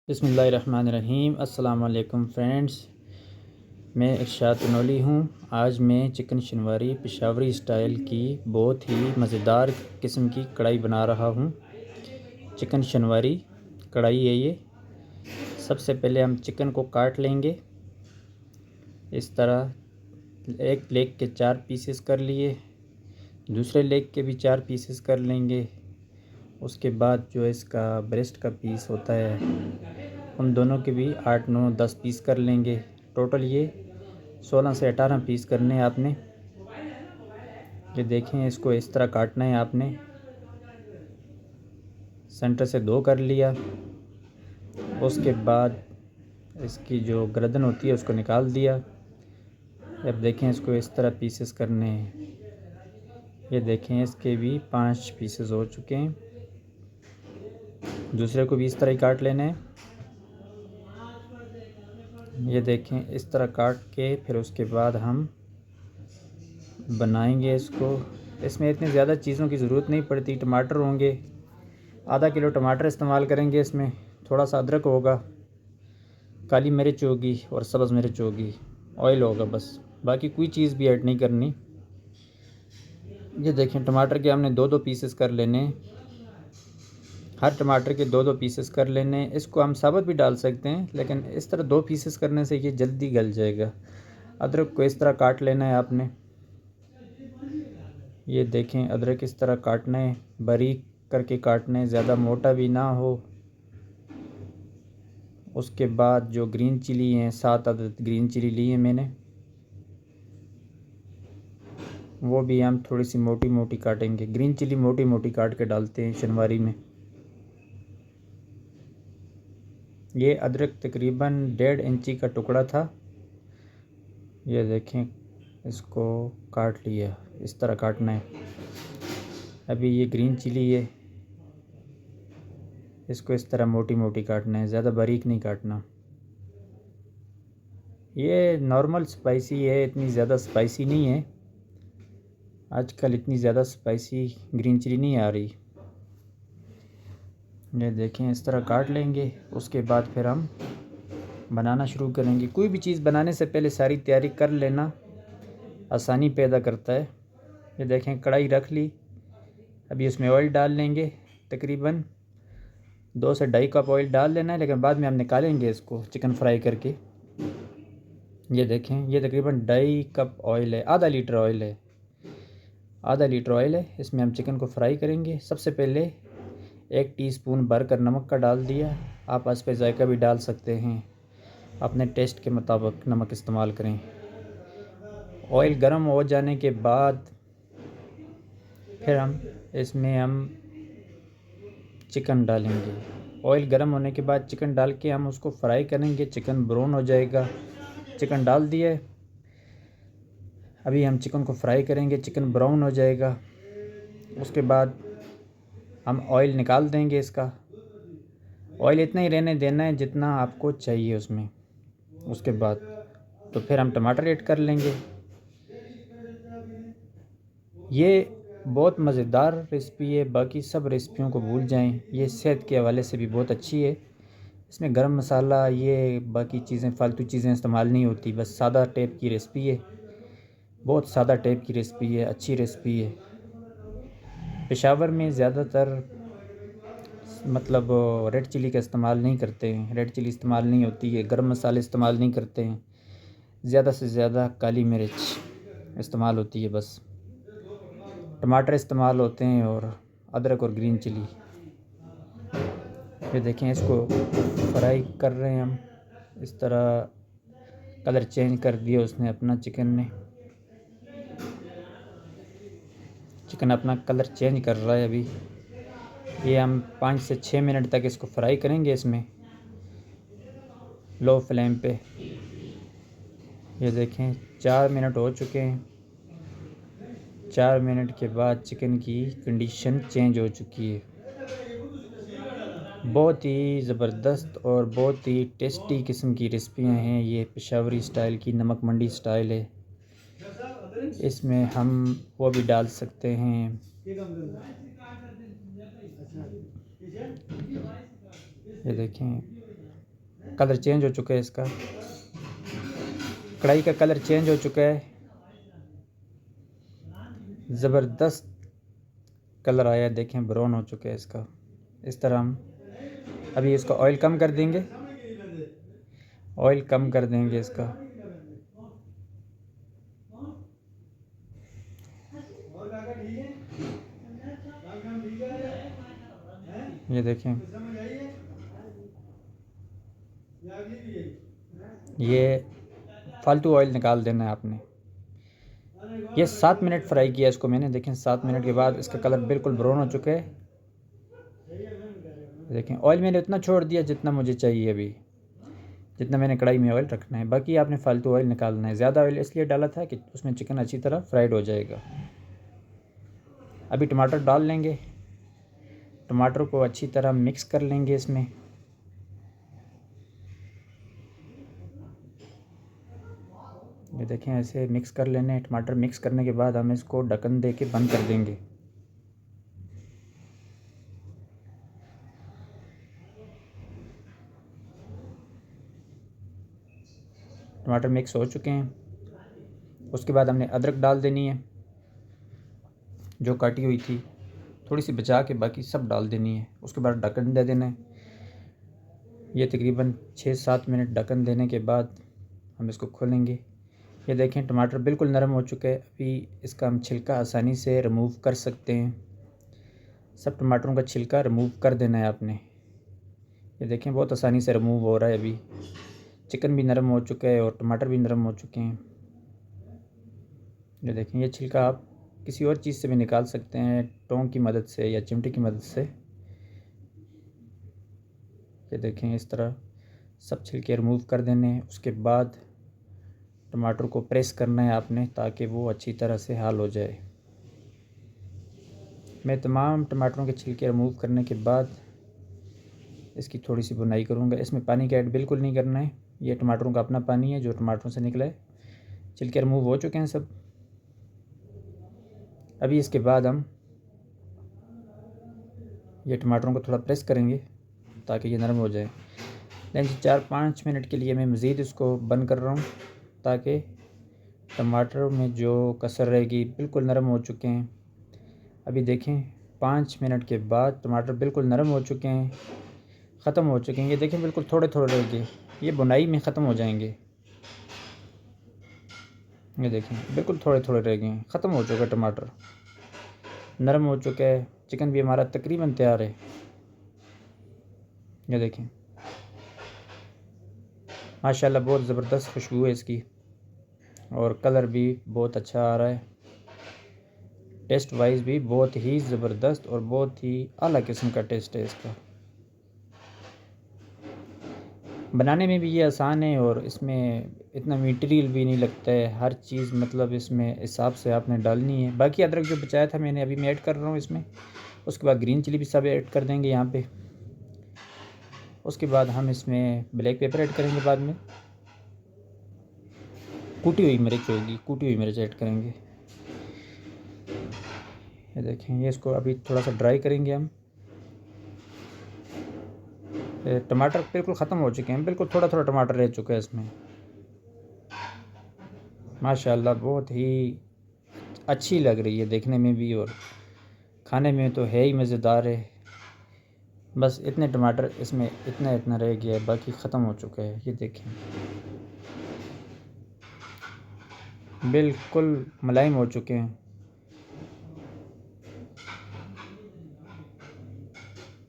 बिस्मिल्लाहिर्रहमानिर्रहीम। अस्सलाम वालेकुम फ्रेंड्स, मैं इरशाद नौली हूँ। आज मैं चिकन शनवारी पेशावरी स्टाइल की बहुत ही मज़ेदार किस्म की कढ़ाई बना रहा हूँ। चिकन शनवारी कढ़ाई है ये। सबसे पहले हम चिकन को काट लेंगे इस तरह। एक लेग के 4 पीसेस कर लिए, दूसरे लेग के भी 4 पीसेस कर लेंगे। उसके बाद जो इसका ब्रेस्ट का पीस होता है उन दोनों के भी 8, 9, 10 पीस कर लेंगे। टोटल ये 16 से 18 पीस करने हैं आपने। ये देखें, इसको इस तरह काटना है आपने। सेंटर से 2 कर लिया। उसके बाद इसकी जो गर्दन होती है उसको निकाल दिया। अब देखें, इसको इस तरह पीसेस करने हैं। ये देखें, इसके भी 5 पीसेस हो चुके हैं। दूसरे को भी इस तरह ही काट लेना है। ये देखें, इस तरह काट के फिर उसके बाद हम बनाएंगे इसको। इसमें इतनी ज़्यादा चीज़ों की ज़रूरत नहीं पड़ती। टमाटर होंगे, आधा किलो टमाटर इस्तेमाल करेंगे। इसमें थोड़ा सा अदरक होगा, काली मिर्च होगी और सब्ज़ मिर्च होगी, ऑयल होगा बस। बाकी कोई चीज़ भी ऐड नहीं करनी। ये देखें, टमाटर के हमने 2-2 पीसेस कर लेने। हर टमाटर के 2-2 पीसेस कर लेने। इसको हम साबुत भी डाल सकते हैं, लेकिन इस तरह 2 पीसेस करने से ये जल्दी गल जाएगा। अदरक को इस तरह काट लेना है आपने। ये देखें, अदरक इस तरह काटना है, बारीक करके काटना है, ज़्यादा मोटा भी ना हो। उसके बाद जो ग्रीन चिली हैं, 7 अदद ग्रीन चिली ली है मैंने, वो भी हम थोड़ी सी मोटी मोटी काटेंगे। ग्रीन चिली मोटी मोटी काट के डालते हैं शनवारी में। ये अदरक तकरीबन 1.5 इंची का टुकड़ा था। ये देखें, इसको काट लिया। इस तरह काटना है। अभी ये ग्रीन चिली है, इसको इस तरह मोटी मोटी काटना है, ज़्यादा बारीक नहीं काटना। ये नॉर्मल स्पाइसी है, इतनी ज़्यादा स्पाइसी नहीं है। आजकल इतनी ज़्यादा स्पाइसी ग्रीन चिली नहीं आ रही। ये देखें, इस तरह काट लेंगे। उसके बाद फिर हम बनाना शुरू करेंगे। कोई भी चीज़ बनाने से पहले सारी तैयारी कर लेना आसानी पैदा करता है। ये देखें, कढ़ाई रख ली। अभी उसमें ऑयल डाल लेंगे। तकरीबन 2 से 2.5 कप ऑयल डाल लेना है, लेकिन बाद में हम निकालेंगे इसको चिकन फ्राई करके। ये देखें, ये तकरीबन 2.5 कप ऑयल है, आधा लीटर ऑयल है। आधा लीटर ऑयल है, इसमें हम चिकन को फ्राई करेंगे। सबसे पहले 1 टीस्पून भरकर नमक का डाल दिया। आप इस पर जायका भी डाल सकते हैं, अपने टेस्ट के मुताबिक नमक इस्तेमाल करें। ऑयल गर्म हो जाने के बाद फिर हम इसमें चिकन डालेंगे। ऑयल गर्म होने के बाद चिकन डाल के हम उसको फ्राई करेंगे। चिकन ब्राउन हो जाएगा। चिकन डाल दिए। अभी हम चिकन को फ्राई करेंगे। चिकन ब्राउन हो जाएगा। उसके बाद हम ऑयल निकाल देंगे इसका। ऑयल इतना ही रहने देना है जितना आपको चाहिए उसमें। उसके बाद तो फिर हम टमाटर ऐड कर लेंगे। ये बहुत मज़ेदार रेसिपी है। बाकी सब रेसिपियों को भूल जाएं, ये सेहत के हवाले से भी बहुत अच्छी है। इसमें गरम मसाला, ये बाकी चीज़ें, फालतू चीज़ें इस्तेमाल नहीं होती। बस सादा टाइप की रेसिपी है, बहुत सादा टाइप की रेसिपी है, अच्छी रेसिपी है। पेशावर में ज़्यादातर मतलब रेड चिली का इस्तेमाल नहीं करते हैं। रेड चिली इस्तेमाल नहीं होती है। गरम मसाले इस्तेमाल नहीं करते हैं। ज़्यादा से ज़्यादा काली मिर्च इस्तेमाल होती है बस। टमाटर इस्तेमाल होते हैं और अदरक और ग्रीन चिली। ये देखें, इसको फ्राई कर रहे हैं हम। इस तरह कलर चेंज कर दिया उसने अपना, चिकन अपना कलर चेंज कर रहा है अभी। ये हम 5 से 6 मिनट तक इसको फ्राई करेंगे इसमें, लो फ्लेम पे। ये देखें, 4 मिनट हो चुके हैं। 4 मिनट के बाद चिकन की कंडीशन चेंज हो चुकी है। बहुत ही ज़बरदस्त और बहुत ही टेस्टी किस्म की रेसिपियाँ हैं ये। पेशावरी स्टाइल की, नमक मंडी स्टाइल है। इसमें हम वो भी डाल सकते हैं, ये देखें, कलर चेंज हो चुका है इसका, कढ़ाई का कलर चेंज हो चुका है, ज़बरदस्त कलर आया, देखें ब्राउन हो चुका है इसका। इस तरह हम अभी इसका ऑयल कम कर देंगे, ऑयल कम कर देंगे इसका। ये देखें, ये फालतू ऑयल निकाल देना है आपने। ये 7 मिनट फ्राई किया इसको मैंने, देखें 7 मिनट के बाद इसका कलर बिल्कुल ब्राउन हो चुका है। देखें ऑयल मैंने उतना छोड़ दिया जितना मुझे चाहिए, अभी जितना मैंने कढ़ाई में ऑयल रखना है, बाकी आपने फालतू ऑयल निकालना है। ज़्यादा ऑयल इसलिए डाला था कि उसमें चिकन अच्छी तरह फ्राइड हो जाएगा। अभी टमाटर डाल लेंगे, टमाटर को अच्छी तरह मिक्स कर लेंगे इसमें। ये देखें ऐसे मिक्स कर लेने हैं। टमाटर मिक्स करने के बाद हम इसको ढक्कन दे के बंद कर देंगे। टमाटर मिक्स हो चुके हैं। उसके बाद हमने अदरक डाल देनी है, जो काटी हुई थी, थोड़ी सी बचा के बाकी सब डाल देनी है। उसके बाद ढक्कन दे देना है। ये तकरीबन 6-7 मिनट ढक्कन देने के बाद हम इसको खोलेंगे। ये देखें टमाटर बिल्कुल नरम हो चुका है। अभी इसका हम छिलका आसानी से रिमूव कर सकते हैं। सब टमाटरों का छिलका रिमूव कर देना है आपने। ये देखें बहुत आसानी से रिमूव हो रहा है। अभी चिकन भी नरम हो चुका है और टमाटर भी नरम हो चुके हैं। ये देखें, ये छिलका आप किसी और चीज़ से भी निकाल सकते हैं, टोंक की मदद से या चिमटी की मदद से। ये देखें इस तरह सब छिलके रिमूव कर देने हैं। उसके बाद टमाटर को प्रेस करना है आपने, ताकि वो अच्छी तरह से हाल हो जाए। मैं तमाम टमाटरों के छिलके रिमूव करने के बाद इसकी थोड़ी सी बुनाई करूँगा। इसमें पानी का ऐड बिल्कुल नहीं करना है, ये टमाटरों का अपना पानी है जो टमाटरों से निकला है। छिलके रिमूव हो चुके हैं सब। अभी इसके बाद हम ये टमाटरों को थोड़ा प्रेस करेंगे ताकि ये नरम हो जाए। लेकिन 4-5 मिनट के लिए मैं मज़ीद इसको बंद कर रहा हूँ, ताकि टमाटर में जो कसर रहेगी। बिल्कुल नरम हो चुके हैं। अभी देखें 5 मिनट के बाद टमाटर बिल्कुल नरम हो चुके हैं, ख़त्म हो चुके हैं। ये देखें बिल्कुल थोड़े थोड़े रह गए, ये बुनाई में ख़त्म हो जाएंगे। ये देखें बिल्कुल थोड़े थोड़े रह गए हैं, ख़त्म हो चुका है टमाटर, नरम हो चुका है। चिकन भी हमारा तकरीबन तैयार है। ये देखें माशाल्लाह बहुत ज़बरदस्त खुशबू है इसकी और कलर भी बहुत अच्छा आ रहा है। टेस्ट वाइज भी बहुत ही ज़बरदस्त और बहुत ही आला किस्म का टेस्ट है इसका। बनाने में भी ये आसान है और इसमें इतना मटेरियल भी नहीं लगता है। हर चीज़ मतलब इसमें हिसाब से आपने डालनी है। बाकी अदरक जो बचाया था मैंने, अभी मैं ऐड कर रहा हूँ इसमें। उसके बाद ग्रीन चिली भी सब ऐड कर देंगे यहाँ पे। उसके बाद हम इसमें ब्लैक पेपर ऐड करेंगे बाद में। कूटी हुई मिर्च होगी, कूटी हुई मिर्च ऐड करेंगे। ये देखें, ये इसको अभी थोड़ा सा ड्राई करेंगे हम। टमाटर बिल्कुल ख़त्म हो चुके हैं, बिल्कुल थोड़ा थोड़ा टमाटर रह चुका है इसमें। माशाल्लाह बहुत ही अच्छी लग रही है देखने में भी और खाने में तो है ही मज़ेदार है। बस इतने टमाटर इसमें इतना इतना रह गया है, बाकी ख़त्म हो चुका है। ये देखें बिल्कुल मुलायम हो चुके हैं।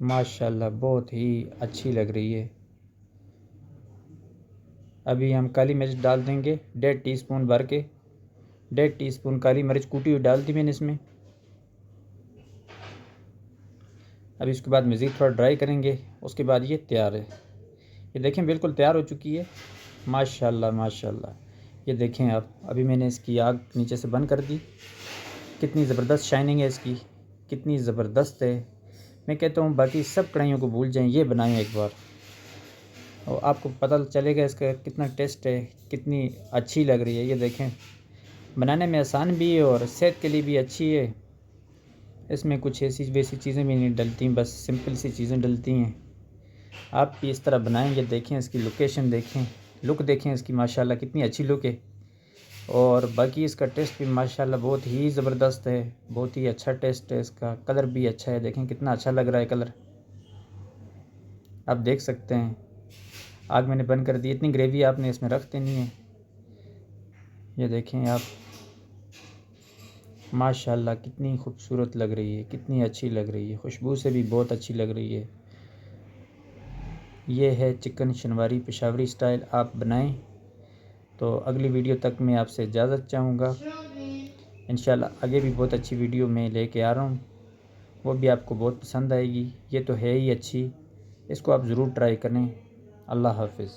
माशाल्लाह बहुत ही अच्छी लग रही है। अभी हम काली मिर्च डाल देंगे 1.5 टीस्पून भर के। 1.5 टीस्पून काली मिर्च कूटी हुई डाल दी मैंने इसमें। अभी इसके बाद मज़ीद थोड़ा ड्राई करेंगे। उसके बाद ये तैयार है। ये देखें बिल्कुल तैयार हो चुकी है। माशाल्लाह माशाल्लाह। ये देखें आप, अभी मैंने इसकी आग नीचे से बंद कर दी। कितनी ज़बरदस्त शाइनिंग है इसकी, कितनी ज़बरदस्त है। मैं कहता हूँ बाकी सब कढ़ाइयों को भूल जाएं, ये बनाएं एक बार और आपको पता चलेगा इसका कितना टेस्ट है, कितनी अच्छी लग रही है। ये देखें बनाने में आसान भी है और सेहत के लिए भी अच्छी है। इसमें कुछ ऐसी वैसी चीज़ें भी नहीं डलती, बस सिंपल सी चीज़ें डलती हैं। आप भी इस तरह बनाएंगे। देखें इसकी लोकेशन, देखें लुक, देखें इसकी माशाल्लाह कितनी अच्छी लुक है। और बाकी इसका टेस्ट भी माशाल्लाह बहुत ही ज़बरदस्त है, बहुत ही अच्छा टेस्ट है इसका। कलर भी अच्छा है, देखें कितना अच्छा लग रहा है कलर, आप देख सकते हैं। आग मैंने बंद कर दी। इतनी ग्रेवी आपने इसमें रख देनी है। ये देखें आप, माशाल्लाह कितनी खूबसूरत लग रही है, कितनी अच्छी लग रही है, खुशबू से भी बहुत अच्छी लग रही है। ये है चिकन शनवारी पेशावरी स्टाइल, आप बनाएं। तो अगली वीडियो तक मैं आपसे इजाज़त चाहूँगा। इंशाल्लाह आगे भी बहुत अच्छी वीडियो मैं लेके आ रहा हूँ, वो भी आपको बहुत पसंद आएगी। ये तो है ही अच्छी, इसको आप ज़रूर ट्राई करें। अल्लाह हाफ़िज़।